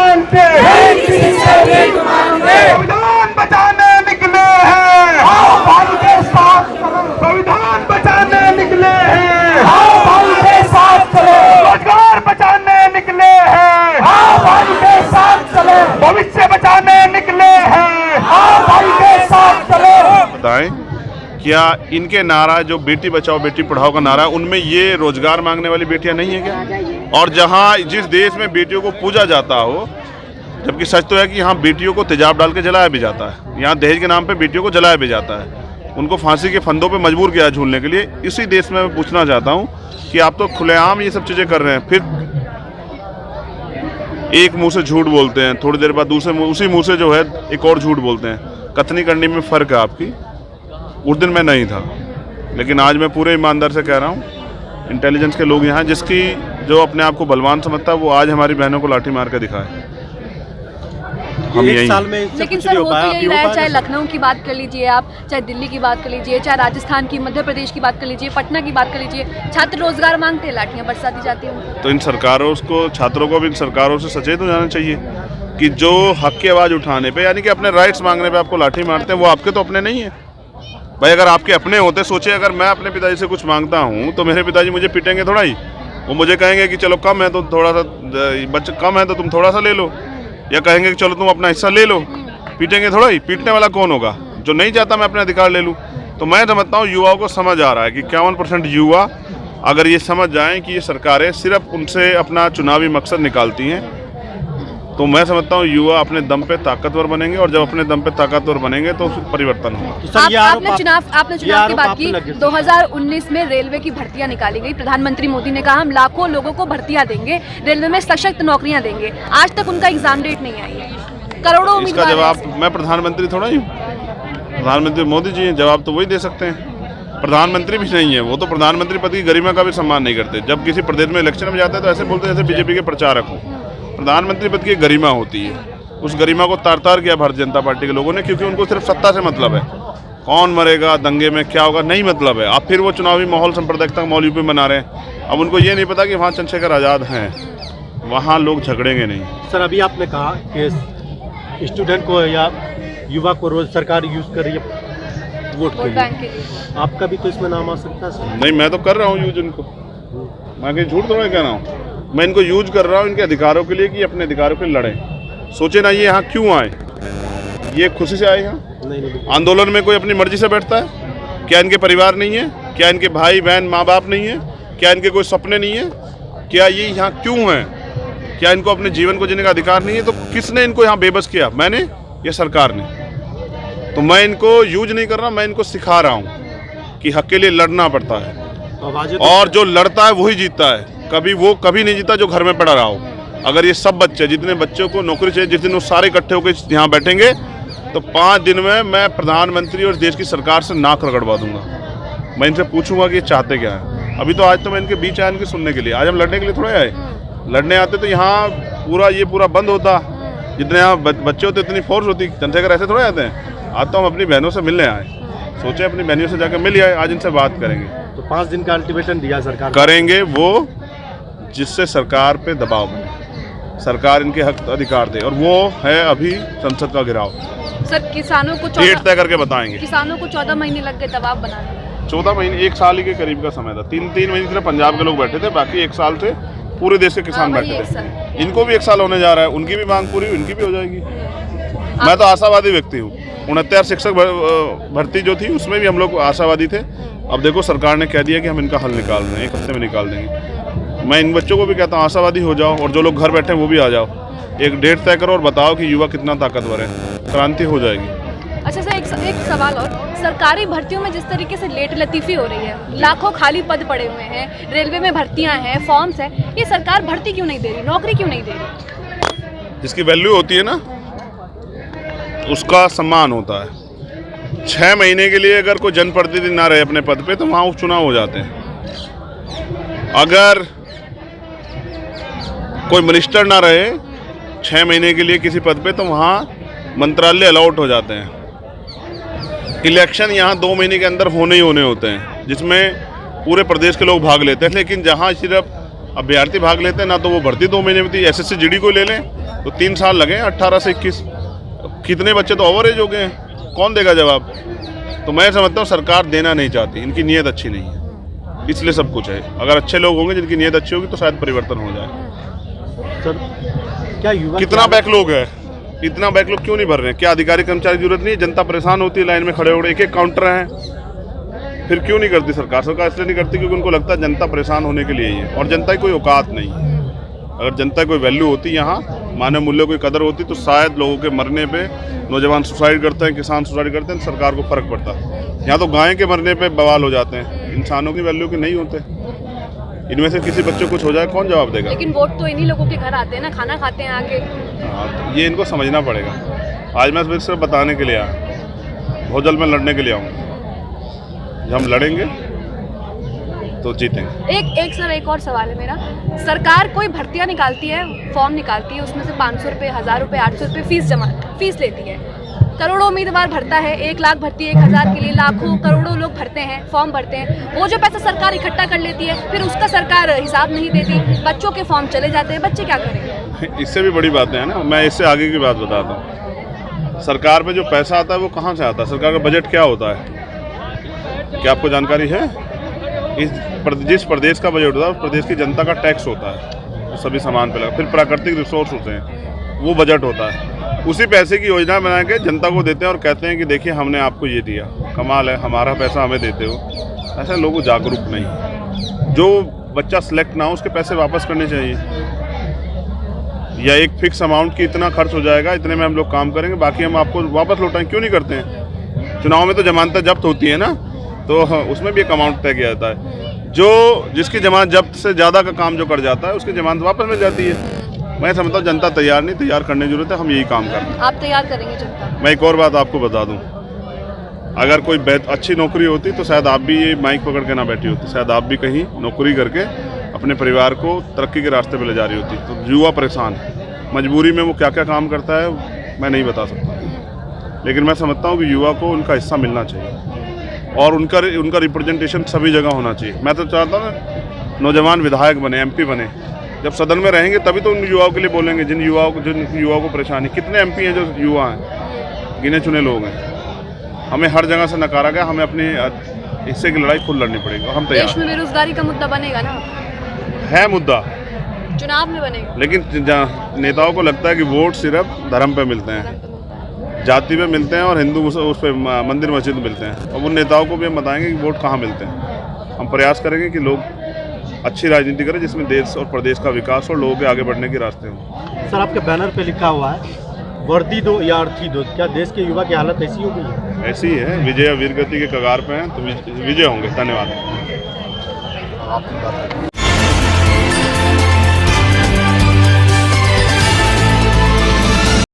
मानते, संविधान बचाने निकले हैं, भाई के साथ संविधान बचाने निकले हैं, भाई के साथ चलो, रोजगार बचाने निकले हैं, भाई के साथ चलो, भविष्य बचाने निकले हैं, भाई के साथ चलो। बताएं क्या इनके नारा जो बेटी बचाओ बेटी पढ़ाओ का नारा है, उनमें ये रोजगार मांगने वाली बेटियां नहीं है क्या? और जहां जिस देश में बेटियों को पूजा जाता हो, जबकि सच तो है कि यहाँ बेटियों को तेजाब डाल के जलाया भी जाता है, यहाँ दहेज के नाम पे बेटियों को जलाया भी जाता है, उनको फांसी के फंदों पे मजबूर किया झूलने के लिए। इसी देश में मैं पूछना चाहता हूँ कि आप तो खुलेआम ये सब चीज़ें कर रहे हैं, फिर एक मुंह से झूठ बोलते हैं, थोड़ी देर बाद दूसरे मुंह उसी मुंह से जो है एक और झूठ बोलते हैं। कथनी करने में फ़र्क है आपकी। उस दिन मैं नहीं था, लेकिन आज मैं पूरे ईमानदार से कह रहा हूँ, इंटेलिजेंस के लोग यहाँ, जिसकी जो अपने आप को बलवान समझता है वो आज हमारी बहनों को लाठी मार कर दिखाए। हम एक साल में लेकिन सर हो तो यही रहा है, चाहे लखनऊ की बात कर लीजिए आप, चाहे दिल्ली की बात कर लीजिए, चाहे राजस्थान की, मध्य प्रदेश की बात कर लीजिए, पटना की बात कर लीजिए, छात्र रोजगार मांगते हैं, लाठियां बरसा दी जाती हैं। तो इन सरकारों को, छात्रों को भी इन सरकारों से सचेत हो जाना चाहिए कि जो हक की आवाज़ उठाने पे, यानी कि अपने राइट्स मांगने पे आपको लाठी मारते हैं, वो आपके तो अपने नहीं है भाई। अगर आपके अपने होते, सोचिए अगर मैं अपने पिताजी से कुछ मांगता हूँ तो मेरे पिताजी मुझे पीटेंगे थोड़ा ही, वो मुझे कहेंगे कि चलो कम है तो थोड़ा सा, बच्चे कम है तो तुम थोड़ा सा ले लो, या कहेंगे कि चलो तुम अपना हिस्सा ले लो। पीटेंगे थोड़ा ही। पीटने वाला कौन होगा? जो नहीं चाहता मैं अपने अधिकार ले लूँ। तो मैं समझता हूँ युवाओं को समझ आ रहा है कि 51% युवा अगर ये समझ जाएं कि ये सरकारें सिर्फ उनसे अपना चुनावी मकसद निकालती हैं, तो मैं समझता हूँ युवा अपने दम पे ताकतवर बनेंगे, और जब अपने दम पे ताकतवर बनेंगे तो परिवर्तन होगा। आपने चुनाव की बात की। 2019 में रेलवे की भर्तियां निकाली गई। प्रधानमंत्री मोदी ने कहा हम लाखों लोगों को भर्तियां देंगे, रेलवे में सशक्त नौकरियां देंगे। आज तक उनका एग्जाम डेट नहीं आई है। करोड़ों उम्मीदवार। इसका जवाब मैं प्रधानमंत्री थोड़ा ही हूँ, प्रधानमंत्री मोदी जी हैं, जवाब तो वही दे सकते हैं। प्रधानमंत्री भी नहीं है, वो तो प्रधानमंत्री पद की गरिमा का भी सम्मान नहीं करते। जब किसी प्रदेश में इलेक्शन में जाता है तो ऐसे बोलते हैं जैसे बीजेपी के प्रचारक हो। प्रधानमंत्री पद की गरिमा होती है, उस गरिमा को तार तार किया भारतीय जनता पार्टी के लोगों ने, क्योंकि उनको सिर्फ सत्ता से मतलब है। कौन मरेगा, दंगे में क्या होगा, नहीं मतलब है। अब फिर वो चुनावी माहौल सांप्रदायिकता का माहौल यूपी में बना रहे हैं। अब उनको ये नहीं पता कि वहाँ चंद्रशेखर आज़ाद हैं, वहाँ लोग झगड़ेंगे नहीं। सर अभी आपने कहा कि स्टूडेंट को या युवा को रोज सरकार यूज कर रही है वोट के लिए, आपका भी तो इसमें नाम आ सकता है सर? नहीं, मैं तो कर रहा हूँ यूज इनको, मैं कहीं झूठ थोड़ा कह रहा हूँ। मैं इनको यूज कर रहा हूँ इनके अधिकारों के लिए, कि अपने अधिकारों के लिए लड़ें। सोचे ना ये यहाँ क्यों आए, ये खुशी से आए यहाँ? नहीं। आंदोलन में कोई अपनी मर्जी से बैठता है? क्या इनके परिवार नहीं है? क्या इनके भाई बहन माँ बाप नहीं है? क्या इनके कोई सपने नहीं है? क्या ये यहाँ क्यों हैं? क्या इनको अपने जीवन को जीने का अधिकार नहीं है? तो किसने इनको यहाँ बेबस किया, मैंने या सरकार ने? तो मैं इनको यूज नहीं कर रहा, मैं इनको सिखा रहा हूँ कि हक के लिए लड़ना पड़ता है, और जो लड़ता है वही जीतता है। वो कभी नहीं जीता जो घर में पड़ा रहा हो। अगर ये सब बच्चे, जितने बच्चों को नौकरी चाहिए, जिस दिन वो सारे इकट्ठे होकर यहाँ बैठेंगे, तो 5 दिन में मैं प्रधानमंत्री और देश की सरकार से नाक रगड़वा दूंगा। मैं इनसे पूछूंगा कि ये चाहते क्या है। अभी तो आज तो मैं इनके बीच आया इनके सुनने के लिए, आज हम लड़ने के लिए थोड़े आए। लड़ने आते तो यहाँ पूरा बंद होता, जितने यहाँ बच्चे होते इतनी फोर्स होती। चंद्रशेखर ऐसे थोड़े आते हैं। आज तो हम अपनी बहनों से मिलने आए, सोचे अपनी बहनों से जाकर मिल आए, आज इनसे बात करेंगे। तो 5 दिन का अल्टीमेटम दिया सरकार करेंगे वो, जिससे सरकार पे दबाव बने, सरकार इनके हक अधिकार दे, और वो है अभी संसद का घेराव। सर किसानों को डेट तय करके बताएंगे। किसानों को 14 महीने लग गए दबाव बनाने। 14 महीने, 1 साल के करीब का समय था। 3 महीने सिर्फ पंजाब के लोग बैठे थे, बाकी 1 साल से पूरे देश के किसान बैठे थे। इनको भी 1 साल होने जा रहा है, उनकी भी मांग पूरी, उनकी भी हो जाएगी। मैं तो आशावादी व्यक्ति हूँ। 69 शिक्षक भर्ती जो थी उसमें भी हम लोग आशावादी थे। अब देखो सरकार ने कह दिया कि हम इनका हल निकाल रहे हैं, 1 हफ्ते में निकाल देंगे। मैं इन बच्चों को भी कहता हूँ आशावादी हो जाओ, और जो लोग घर बैठे हैं वो भी आ जाओ। एक डेट तय करो और बताओ कि युवा कितना ताकतवर है, क्रांति हो जाएगी। अच्छा सर, एक सवाल और। सरकारी भर्तियों में जिस तरीके से लेट लतीफ़ी हो रही है, लाखों खाली पद पड़े हुए हैं, रेलवे में भर्तियां हैं, फॉर्म्स हैं, ये सरकार भर्ती क्यों नहीं दे रही, नौकरी क्यों नहीं दे रही? जिसकी वैल्यू होती है ना, उसका सम्मान होता है। 6 महीने के लिए अगर कोई जनप्रतिनिधि ना रहे अपने पद पे, तो वहाँ उपचुनाव हो जाते हैं। अगर कोई मिनिस्टर ना रहे 6 महीने के लिए किसी पद पे, तो वहाँ मंत्रालय अलॉट हो जाते हैं। इलेक्शन यहाँ 2 महीने के अंदर होने ही होने होते हैं, जिसमें पूरे प्रदेश के लोग भाग लेते हैं। लेकिन जहाँ सिर्फ अब अभ्यर्थी भाग लेते हैं ना, तो वो भर्ती 2 महीने में थी। SSC GD को ले लें तो 3 साल लगे, 18 से 21। कितने बच्चे तो ओवरेज हो गए हैं, कौन देगा जवाब? तो मैं समझता हूँ सरकार देना नहीं चाहती, इनकी नीयत अच्छी नहीं है, इसलिए सब कुछ है। अगर अच्छे लोग होंगे जिनकी नीयत अच्छी होगी तो शायद परिवर्तन हो जाए। सर क्या युवा कितना बैकलॉग है, इतना बैकलॉग क्यों नहीं भर रहे हैं? क्या अधिकारी कर्मचारी की जरूरत नहीं है? जनता परेशान होती है लाइन में खड़े हो रहे, एक काउंटर हैं, फिर क्यों नहीं करती सरकार? सरकार इसलिए नहीं करती क्योंकि उनको लगता है जनता परेशान होने के लिए ही है, और जनता की कोई औकात नहीं है। अगर जनता की कोई वैल्यू होती यहाँ, मानव मूल्यों की कदर होती, तो शायद लोगों के मरने पे नौजवान सुसाइड करते हैं, किसान सुसाइड करते हैं, तो सरकार को फर्क पड़ता है। यहाँ तो गाय के मरने पे बवाल हो जाते हैं, इंसानों की वैल्यू के नहीं होते। इनमें से किसी बच्चे को कुछ हो जाए, कौन जवाब देगा? लेकिन वोट तो इन्हीं लोगों के घर आते हैं ना, खाना खाते हैं आके। हाँ, तो ये इनको समझना पड़ेगा। आज मैं सिर्फ बताने के लिए आया, बहुत जल्द मैं लड़ने के लिए आऊँगा। जब हम लड़ेंगे तो जीतेंगे। एक और सवाल है मेरा। सरकार कोई भर्तियां निकालती है, फॉर्म निकालती है, उसमें से 500 रुपये, 1000 रुपये, 800 रुपये फीस लेती है। करोड़ों उम्मीदवार भरता है, 1 लाख भर्ती है 1000 के लिए, लाखों करोड़ों लोग भरते हैं, फॉर्म भरते हैं। वो जो पैसा सरकार इकट्ठा कर लेती है, फिर उसका सरकार हिसाब नहीं देती, बच्चों के फॉर्म चले जाते हैं, बच्चे क्या करेंगे? इससे भी बड़ी बातें हैं ना, मैं इससे आगे की बात बताता हूँ। सरकार पे जो पैसा आता है वो कहाँ से आता है? सरकार का बजट क्या होता है, क्या आपको जानकारी है? जिस प्रदेश का बजट होता है उस प्रदेश की जनता का टैक्स होता है, तो सभी सामान पे लगा। फिर प्राकृतिक रिसोर्स होते हैं, वो बजट होता है। उसी पैसे की योजना बना के जनता को देते हैं और कहते हैं कि देखिए हमने आपको ये दिया, कमाल है, हमारा पैसा हमें देते हो। ऐसे लोग जागरूक नहीं है। जो बच्चा सिलेक्ट ना हो उसके पैसे वापस करने चाहिए, या एक फिक्स अमाउंट की इतना खर्च हो जाएगा, इतने में हम लोग काम करेंगे, बाकी हम आपको वापस लौटाएं। क्यों नहीं करते हैं? चुनाव में तो जमानतें जब्त होती है ना, तो उसमें भी एक अमाउंट तय किया जाता है। जो जिसकी जमानत जब्त से ज़्यादा का काम जो कर जाता है उसकी जमानत वापस मिल जाती है। मैं समझता हूँ जनता तैयार नहीं, तैयार करने की जरूरत है, हम यही काम कर रहे हैं। आप तैयार करेंगे जनता? मैं एक और बात आपको बता दूं, अगर कोई अच्छी नौकरी होती तो शायद आप भी ये माइक पकड़ के ना बैठी होती, शायद आप भी कहीं नौकरी करके अपने परिवार को तरक्की के रास्ते पर ले जा रही होती। तो युवा परेशान है, मजबूरी में वो क्या क्या काम करता है मैं नहीं बता सकता, लेकिन मैं समझता हूँ कि युवा को उनका हिस्सा मिलना चाहिए और उनका रिप्रेजेंटेशन सभी जगह होना चाहिए। मैं तो चाहता हूँ नौजवान विधायक बने, MP बने। जब सदन में रहेंगे तभी तो उन युवाओं के लिए बोलेंगे, जिन युवाओं को परेशानी। कितने MP हैं जो युवा हैं, गिने चुने लोग हैं। हमें हर जगह से नकारा गया, हमें अपने हिस्से की लड़ाई खुद लड़नी पड़ेगी। हम तैयार। देश में बेरोजगारी का मुद्दा बनेगा ना, है मुद्दा, चुनाव में बनेगा। लेकिन नेताओं को लगता है कि वोट सिर्फ धर्म पे मिलते हैं, जाति पे मिलते हैं और हिंदू उस पे मंदिर मस्जिद मिलते हैं। और उन नेताओं को भी हम बताएंगे कि वोट कहाँ मिलते हैं। हम प्रयास करेंगे कि लोग अच्छी राजनीति करें जिसमें देश और प्रदेश का विकास और लोगों के आगे बढ़ने के रास्ते हों। सर आपके बैनर पे लिखा हुआ है वर्दी दो या अर्थी दो, क्या देश के युवा की हालत ऐसी हो गई है? ऐसी ही है, विजय वीरगति के कगार पे हैं तो विजय होंगे। धन्यवाद।